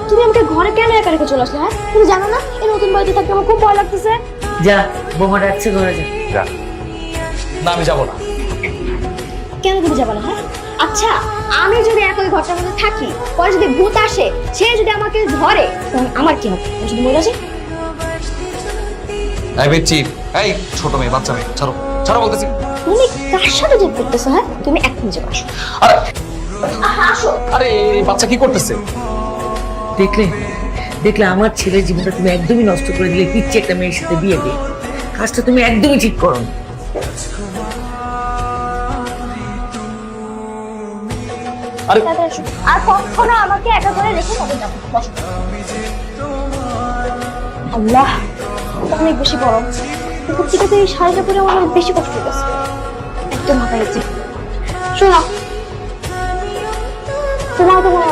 তুমি আমাকে ঘরে কেন একা রেখে চলে আসলে? হ্যাঁ, তুমি জানো না এই নতুন বাড়িতে থাকতে আমার খুব ভয় লাগতেছে। যা, বোমা ডাকছে, ঘরে যা। যা। না আমি যাবো না। কেন তুমি যাবে না? হ্যাঁ, আচ্ছা আমি যদি একই ঘরটার মধ্যে থাকি, পরে যদি ভূত আসে, সে যদি আমাকে ধরে, তখন আমার কি হবে? আমি যদি মরে যাই? এই বেচি, এই ছোট মেয়ে, বাচ্চা মেয়ে, ছাড়ো ছাড়ো বলতেছি। তুমি কার সাথে যোগ করতেছো? হ্যাঁ, তুমি এখন যাবে, আসো। আরে আসো। আরে এই বাচ্চা কি করতেছে? দেখলে দেখলে আমার ছেলের জীবনটা তুমি একদমই নষ্ট করে দিলে, পিচ্ছি একটা মেয়ের সাথে বিয়ে দিয়ে। কাজটা তুমি একদমই ঠিক করো না। আরে তাড়াতাড়ি আসো। আর কখনো আমাকে একা করে রেখে কবে যাবো? বসো। আল্লাহ, অনেক বেশি গরম। কিন্তু ঠিক আছে, এই শাড়িটা পরে আমার অনেক বেশি কষ্ট হচ্ছে। একদম মাথায় গেছে। শোনো, তোমার তো কোনো